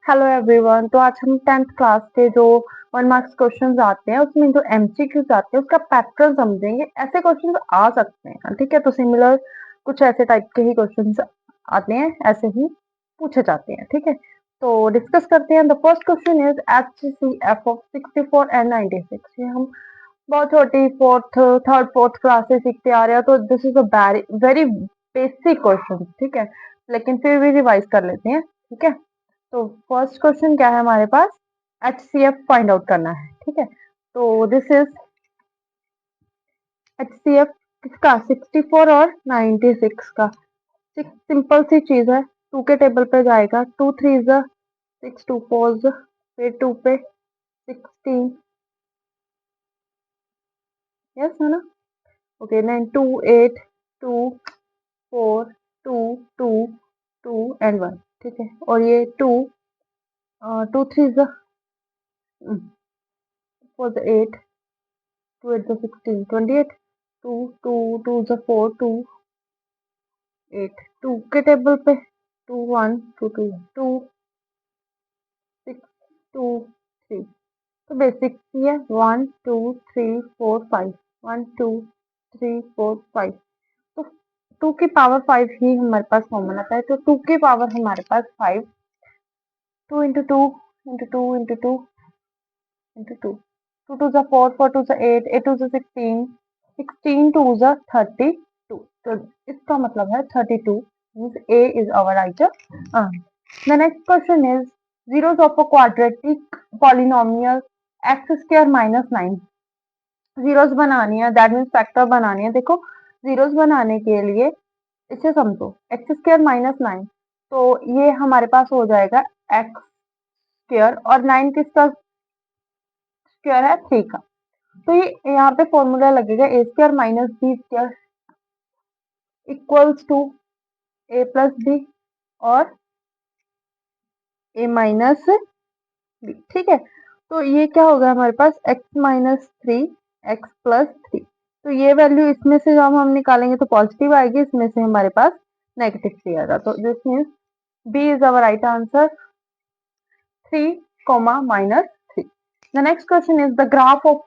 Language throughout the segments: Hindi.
Hello everyone. तो आज हम 10th क्लास के जो 1 मार्क्स क्वेश्चंस आते हैं उसमें जो एमसीक्यूज आते हैं उसका पैटर्न समझेंगे। ऐसे क्वेश्चंस आ सकते हैं, ठीक है। तो सिमिलर कुछ ऐसे टाइप के ही क्वेश्चंस आते हैं, ऐसे ही पूछे जाते हैं, ठीक है। तो डिस्कस करते हैं। The first question is HCF of 64 and 96। ये हम बहुत छोटी फोर्थ थर्ड फोर्थ क्लास से सीखते आ रहे हैं, तो this is a very basic question, ठीक है। लेकिन फिर भी रिवाइज कर लेते हैं, ठीक है। तो फर्स्ट क्वेश्चन क्या है हमारे पास, HCF फाइंड आउट करना है, ठीक है। तो दिस इज HCF किसका, 64 और 96 का। सिंपल सी चीज है, टू के टेबल पे जाएगा, 2 3 इज 6, 2 4 फिर 2 पे 16, यस है ना। ओके, 9 2 8 2 4 2 2 2 एंड 1, ठीक है। और ये 2 2 3 इज 4 8 2 8 16 28 2 2 2 4 2 8 2 के टेबल पे 2 1 2 2 2 6 2 3। तो बेसिक ही है, 1 2 3 4 5 1 2 3 4 5। तो 2 की पावर 5 ही हमारे पास कॉमन आता है, तो 2 की पावर हमारे पास 5, 2 इंटू 2 इंटू 2 इंटू 2 इंटू 2, 2 2 जा 4 4 2 जा 8 8 2 जा 16 16 2 जा 32। तो इसका मतलब है 32, means A is our right answer. The next question is zeros of a quadratic polynomial x square minus 9। Zeros बनानी है, दैट मीन्स फैक्टर बनानी है। देखो, जीरोस बनाने के लिए इसे समझो, एक्स स्क्वायर माइनस 9, तो ये हमारे पास हो जाएगा एक्स स्क्वायर, और 9 किसका स्क्वायर है, 3 का। तो ये यहाँ पे फॉर्मूला लगेगा A square minus B square equals to A plus B और ए माइनस बी, ठीक है। तो ये क्या होगा हमारे पास, एक्स माइनस 3 एक्स प्लस 3। तो ये वैल्यू इसमें से जब हम निकालेंगे तो पॉजिटिव आएगी, इसमें से हमारे पास नेगेटिव 3 आएगा। तो this means B is our right answer, 3 comma minus 3। The next question is the graph of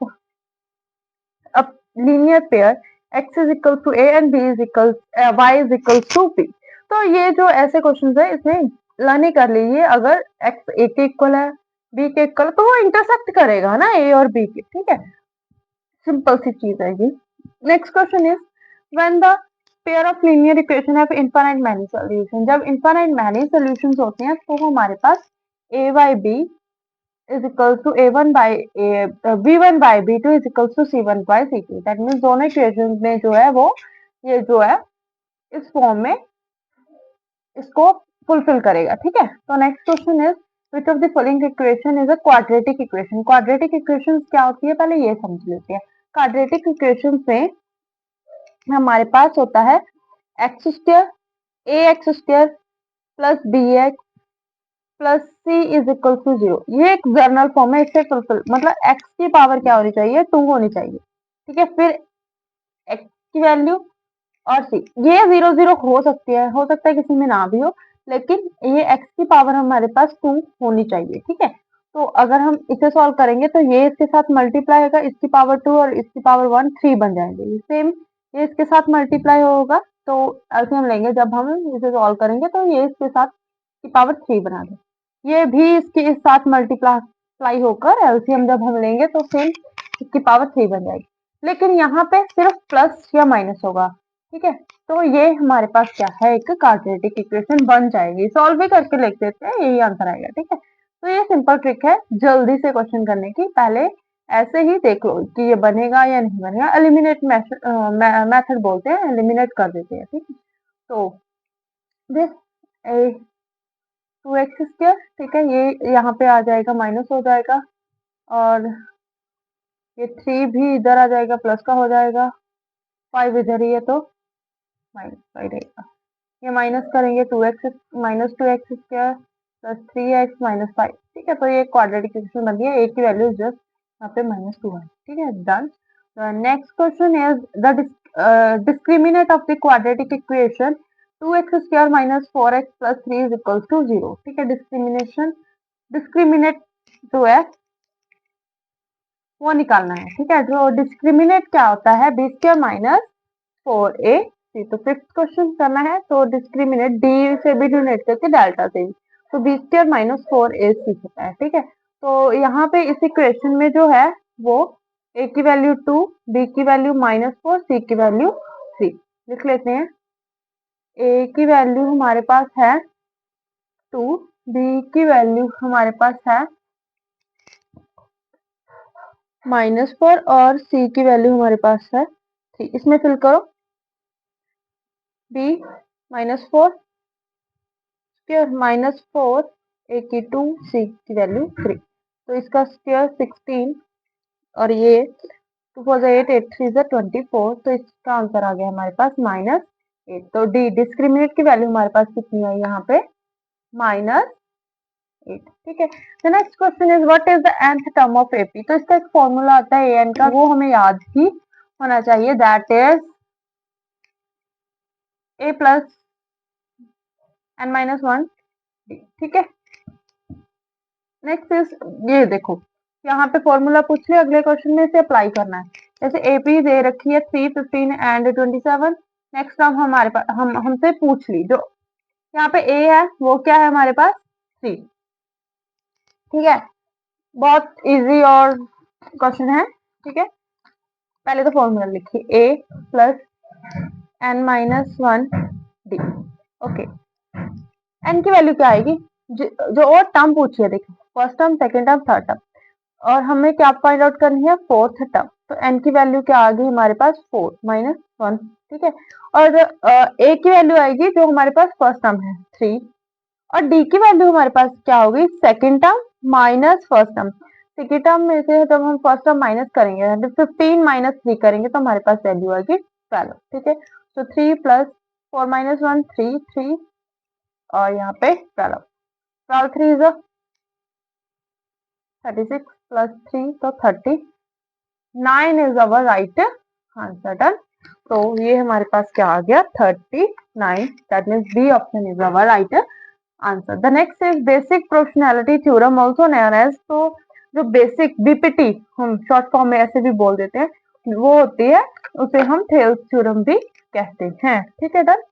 a linear pair x is equal to a and b is equal y is equal to b। तो ये जो ऐसे क्वेश्चंस है इसमें लर्निंग कर लीजिए, अगर x a के इक्वल है b के इक्वल तो वो इंटरसेक्ट करेगा ना a और b के, ठीक है। सिंपल सी चीज है ये। Next question is when the pair of linear equation have infinite many solution. जब इनफाइनाइट मैनी सॉल्यूशंस होते हैं तो हमारे पास a by b is equals to a1 by b1 by b2 is equals to c1 by c2। That means दोनों इक्वेशन में जो है वो ये जो है इस फॉर्म में इसको फुलफिल करेगा, ठीक है। तो next question is which of the following equation is a quadratic equation. Quadratic equation क्या होती है, पहले ये समझ लेते हैं। क्वाड्रेटिक इक्वेशन में हमारे पास होता है x square a x square plus b x plus c is equal to 0। ये एक जर्नल फॉर्म है, इससे फुलफिल मतलब एक्स की पावर क्या होनी चाहिए, 2 होनी चाहिए, ठीक है। फिर एक्स की वैल्यू और सी, ये 0 0 हो सकती है, हो सकता है किसी में ना भी हो, लेकिन ये एक्स की पावर हमारे पास 2 होनी चाहिए, ठीक है। तो अगर हम इसे सॉल्व करेंगे तो ये इसके साथ मल्टीप्लाई होगा, इसकी पावर 2 और इसकी पावर 1 3 बन जाएंगे। सेम ये इसके साथ मल्टीप्लाई होगा, तो एलसीएम लेंगे जब हम इसे सॉल्व करेंगे तो ये इसके साथ की पावर 3 बना दे, ये भी इसके इस साथ मल्टीप्लाई होकर एलसीएम जब हम लेंगे तो सेम इसकी पावर 3 बन जाएगी। लेकिन यहाँ पे सिर्फ प्लस या माइनस होगा, ठीक है। तो ये हमारे पास क्या है, एक क्वाड्रेटिक इक्वेशन बन जाएगी। सॉल्व भी करके लिख देते हैं, यही आंसर आएगा, ठीक है। तो ये सिंपल ट्रिक है जल्दी से क्वेश्चन करने की, पहले ऐसे ही देख लो कि ये बनेगा या नहीं बनेगा। एलिमिनेट मेथड बोलते हैं, एलिमिनेट कर देते हैं, ठीक है। तो दिस 2x², ठीक है, ये यहाँ पे आ जाएगा, माइनस हो जाएगा, और ये 3 भी इधर आ जाएगा, प्लस का हो जाएगा, 5 इधर ही है तो माइनस 5 रहेगा। ये माइनस करेंगे 2x minus 2x square plus 3x minus 5, ठीक है। तो ये क्वाड्रेटिक इक्वेशन बन गया, a की वैल्यू जस्ट यहाँ पे -2 है, ठीक है, done. Next question is the discriminant of the quadratic equation 2x² - 4x + 3 = 0, ठीक है। डिस्क्रिमिनेशन डिस्क्रिमिनेट जो है वो निकालना है, ठीक है। जो डिस्क्रिमिनेट क्या होता है, बी स्क्वायर माइनस 4ac। तो फिफ्थ क्वेश्चन करना है, तो डिस्क्रिमिनेट डी से भी डिनोट करके डेल्टा से भी, तो बी स्क्वायर माइनस 4ac होता है, ठीक है। तो यहाँ पे इस इक्वेशन में जो है वो a की वैल्यू 2, b की वैल्यू -4, c की वैल्यू 3 लिख लेते हैं। a की वैल्यू हमारे पास है 2, b की वैल्यू हमारे पास है -4 और c की वैल्यू हमारे पास है 3। इसमें फिल करो, b -4 स्क्वायर -4 a की 2, c की वैल्यू 3, तो इसका स्क्वायर 16 और ये 2 4 8 8 3 24, तो इसका आंसर आ गया हमारे पास -8। तो डी डिस्क्रिमिनेट की वैल्यू हमारे पास कितनी आई यहाँ पे, -8, ठीक है। The next question is what is the nth term of AP. तो इसका एक फॉर्मूला आता है an का, वो हमें याद ही होना चाहिए, that is a plus n-1, ठीक है। नेक्स्ट इज, ये देखो यहाँ पे फॉर्मूला पूछ लिया, अगले क्वेश्चन में इसे अप्लाई करना है। जैसे एपी दे रखी है 3, 15 एंड 27। नेक्स्ट टर्म हमारे पास हमसे पूछ ली, जो यहाँ पे ए है वो क्या है हमारे पास 3, ठीक है। बहुत इजी और क्वेश्चन है, ठीक है। पहले तो फॉर्मूला लिखिए, a plus n-1 D, okay. n की वैल्यू क्या आएगी, जो और टर्म पूछिए, देखिए first term, second term, third term, और हमें क्या फाइंड आउट करनी है, फोर्थ टर्म। तो n की वैल्यू क्या आ गई हमारे पास 4 -1, ठीक है। और a की वैल्यू आएगी जो हमारे पास फर्स्ट टर्म है 3, और d की वैल्यू हमारे पास क्या होगी, second term minus first term. Second term में से जब हम फर्स्ट टर्म माइनस करेंगे, 15 - 3 करेंगे तो हमारे पास वैल्यू आएगी 12, ठीक है। तो 3 + 4 - 1 3 3, और यहाँ पे 12, 12 3 इज 36 + 3 तो 39 is our right answer, done. तो ये हमारे पास क्या आ गया 39, that means B option is our right answer. The next is basic proportionality theorem also known as, तो जो बेसिक बीपीटी हम शॉर्ट फॉर्म में ऐसे भी बोल देते हैं, वो होती है, उसे हम थेल्स थ्योरम भी कहते हैं, ठीक है, done.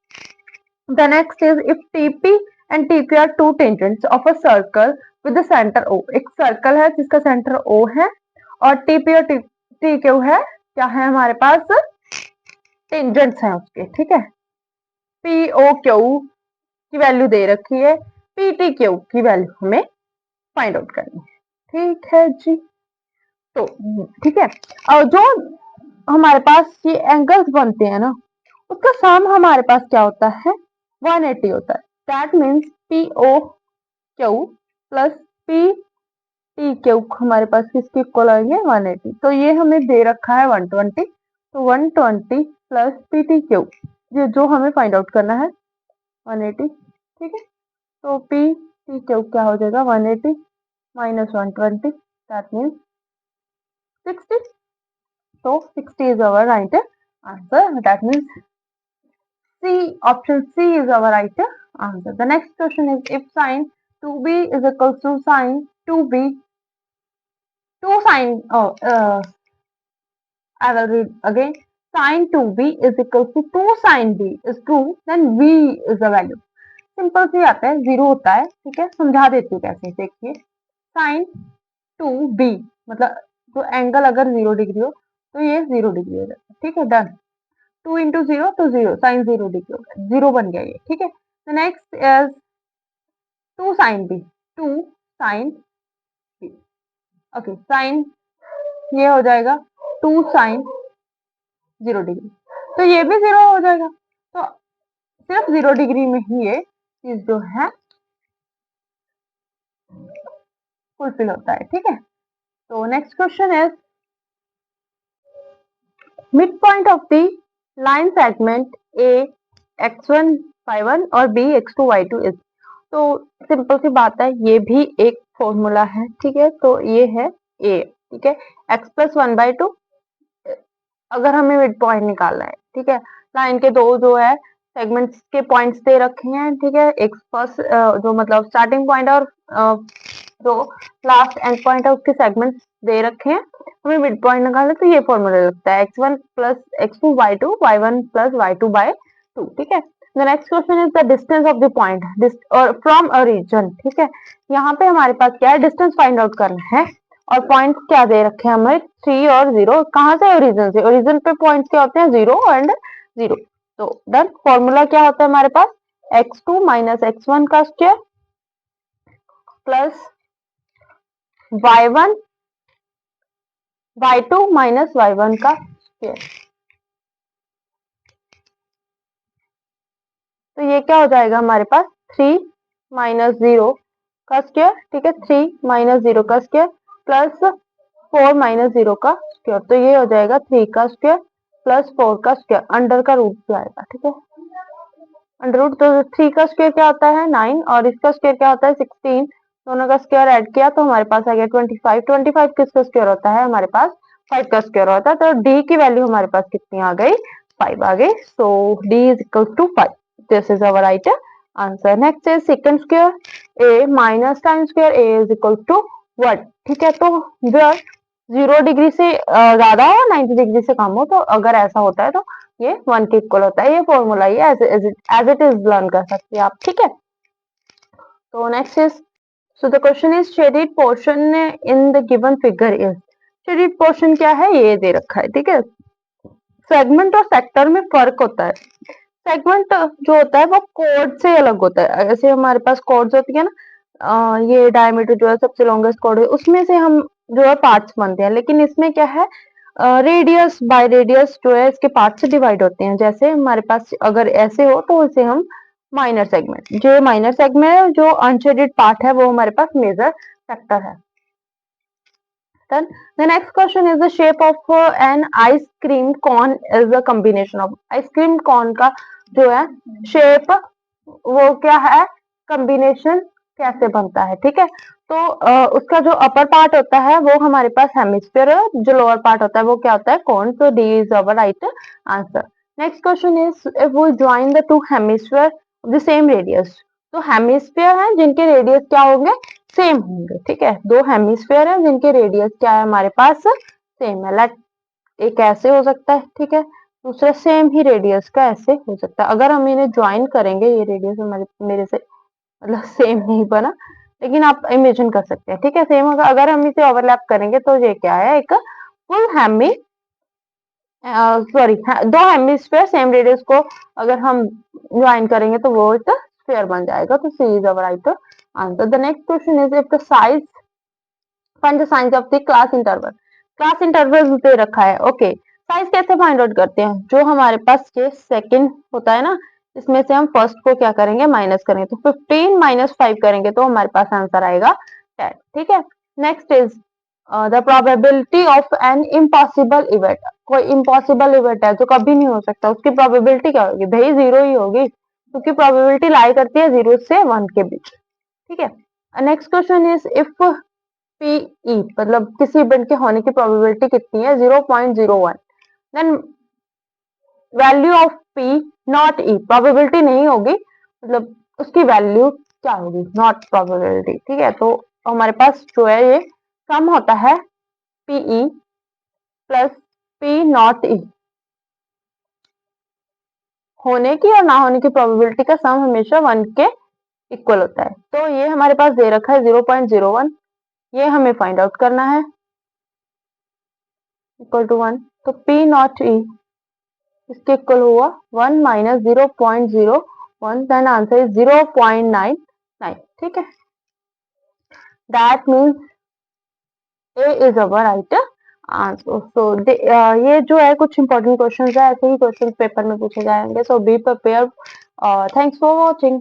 The next is if TP and TQ are two tangents of a circle with the centre O. एक सर्कल है जिसका सेंटर ओ है, और टीपी और टीक्यू है, क्या है हमारे पास, टेंजेंट्स हैं उसके, ठीक है। पी ओ क्यू की वैल्यू दे रखी है, पी टी क्यू की वैल्यू हमें फाइंड आउट करनी है, ठीक है जी। तो ठीक है, और जो हमारे पास ये एंगल्स बनते हैं ना, उसका सम हमारे पास क्या होता है, 180 होता है। That means P O Q plus P T Q हमारे पास किसके इक्वल आएंगे, 180। तो ये हमें दे रखा है 120, तो 120 प्लस पी टी क्यू, ये जो हमें फाइंड आउट करना है 180, ठीक है। तो पी टी क्यू क्या हो जाएगा, 180 - 120, that means 60। So 60 is our right answer. That means C, option C is our right answer. The next question is if sine 2b is equals to sine 2b, 2 sine, I will read again. Sine 2b is equals to 2 sine b is true, then v is the value. Simple C आता है, जीरो होता है, ठीक है। समझा देती हूँ कैसे, देखिए साइन 2b मतलब जो एंगल अगर 0 डिग्री हो तो ये 0 डिग्री हो जाता है, ठीक है, डन। 2 × 0 तो 0, साइन 0 डिग्री हो गया, 0 बन गया ये, ठीक है। Next is 2 sine B, 2 sine B, okay, sine ये हो जाएगा 2 साइन 0 डिग्री, तो ये भी 0 हो जाएगा। तो सिर्फ 0 डिग्री में ही ये चीज जो है फुलफिल होता है, ठीक है। तो next question is mid point of the line segment A x1 y1 और b x2 y2 इज। तो सिंपल सी बात है, ये भी एक फॉर्मूला है, ठीक है। तो ये है a, ठीक है, x + 1/2, अगर हमें मिड पॉइंट निकालना है, ठीक है। लाइन के दो जो है सेगमेंट्स के पॉइंट्स दे रखे हैं, ठीक है। एक फर्स्ट जो मतलब स्टार्टिंग पॉइंट और तो लास्ट एंड पॉइंट है उसके सेगमेंट दे रखे हैं, हमें मिड पॉइंट निकालना, तो ये फॉर्मूला लगता है x1 plus x2 y2 y1 plus y2 bye 2। ठीक है, the next question is the distance of the point और फ्रॉम अ रीजन। ठीक है, यहाँ पे हमारे पास क्या है, डिस्टेंस फाइंड आउट करना है और पॉइंट्स क्या दे रखे हैं हमें 3 और 0। कहाँ से, ओरिजिन से। ओरिजिन पे पॉइंट्स क्या होते हैं, 0 एंड 0। तो डन, फॉर्मूला क्या होता है हमारे पास, x2 माइनस x1 का square plus y1 y2 minus y1 का स्क्वायर। तो ये क्या हो जाएगा हमारे पास, 3 माइनस 0 का स्क्वायर। ठीक है, 3 माइनस 0 का स्क्वायर प्लस 4 माइनस 0 का स्क्वायर। तो ये हो जाएगा 3 का स्क्वायर प्लस 4 का स्क्वायर, अंडर का रूट जाएगा। ठीक है, अंडर रूट, तो 3 का स्क्वायर क्या होता है 9 और इसका स्क्वायर क्या होता है 16। दोनों का स्क्वायर ऐड किया तो हमारे पास आ गया 25। 25 किसका स्क्वायर होता है हमारे पास, 5 का स्क्वायर होता है। तो डी की वैल्यू हमारे पास कितनी आ गई, 5 आ गई। So D is equal to 5। This is our right answer. Next is second square, A minus time square A is equal to 1। ठीक है, तो जब 0 डिग्री से ज्यादा हो 90 डिग्री से कम हो, तो अगर ऐसा होता है तो ये 1 के इक्वल होता है। ये फॉर्मूला ये एज इट इज लर्न कर सकते हैं आप। ठीक है, तो next is, so the question is shaded portion in the given figure is. Shaded portion क्या है, ये दे रखा है। ठीक है, सेगमेंट और सेक्टर में फर्क होता है। सेगमेंट जो होता है वो कोड से अलग होता है। ऐसे हमारे पास कोड्स होती है ना, ये डायमीटर जो है सबसे लॉन्गेस्ट कोड है, उसमें से हम जो है पार्ट्स बनते हैं। लेकिन इसमें क्या है, रेडियस बाय रेडियस जो है इसके पार्ट से डिवाइड होते हैं। जैसे हमारे पास अगर ऐसे हो तो इसे हम माइनर सेगमेंट, जो माइनर सेगमेंट है, जो अनशेडेड पार्ट है वो हमारे पास मेजर सेक्टर है। Then the next question is the shape of an ice cream cone is a combination of ice cream cone का जो है शेप वो क्या है, कॉम्बिनेशन कैसे बनता है। ठीक है, तो उसका जो अपर पार्ट होता है वो हमारे पास हेमिस्फीयर है, जो लोअर पार्ट होता है वो क्या होता है, कोन। तो D is our right answer. Next question is, if we join the two hemisphere the same radius. तो हेमिस्फीयर है जिनके रेडियस क्या होंगे, सेम होंगे। ठीक है, दो हेमिस्फीयर है जिनके रेडियस क्या है हमारे पास, सेम है। लेट, एक ऐसे हो सकता है, ठीक है, दूसरा सेम ही रेडियस का ऐसे हो सकता है। अगर हम इन्हें ज्वाइन करेंगे, ये रेडियस हमारे मेरे से मतलब सेम नहीं बना, लेकिन आप इमेजिन कर सकते हैं। ठीक है, सेम होगा। अगर हम इसे ओवरलैप करेंगे तो ये क्या है, एक फुल हेमी सॉरी दो हेमिस्फीयर सेम रेडियस को अगर हम ज्वाइन करेंगे तो वो एक स्फीयर बन जाएगा। तो C is our right answer. The next question is, if the size, find the size of the class interval. Class interval दे रखा है। ओके, साइज कैसे फाइंड आउट करते हैं, जो हमारे पास ये सेकंड होता है ना, इसमें से हम फर्स्ट को क्या करेंगे, माइनस करेंगे। तो 15 माइनस 5 करेंगे तो हमारे पास आंसर आएगा 10। ठीक है, next is the probability of an impossible event. कोई इम्पॉसिबल इवेंट है जो कभी नहीं हो सकता, उसकी प्रोबेबिलिटी क्या होगी, भाई 0 ही होगी, क्योंकि प्रोबेबिलिटी लाई करती है 0 से 1 के बीच। ठीक है, next question is, if P E मतलब किसी इवेंट के होने की प्रोबेबिलिटी कितनी है, 0.01। Then value of P not E, probability नहीं होगी, मतलब उसकी वैल्यू क्या होगी, नॉट प्रोबेबिलिटी। ठीक है, तो हमारे पास जो है ये सम होता है पीई प्लस पी नॉट ई, होने की और ना होने की प्रोबेबिलिटी का सम हमेशा 1 के इक्वल होता है। तो ये हमारे पास दे रखा है 0.01, ये हमें फाइंड आउट करना है, इक्वल टू 1। तो पी नॉट ई इसके इक्वल हुआ 1 माइनस 0.01, देन आंसर इज 0.99। ठीक है, that means A is our right answer. So ये जो है कुछ इंपॉर्टेंट क्वेश्चंस है, ऐसे ही क्वेश्चंस पेपर में पूछे जाएंगे। So be prepared. Thanks for watching.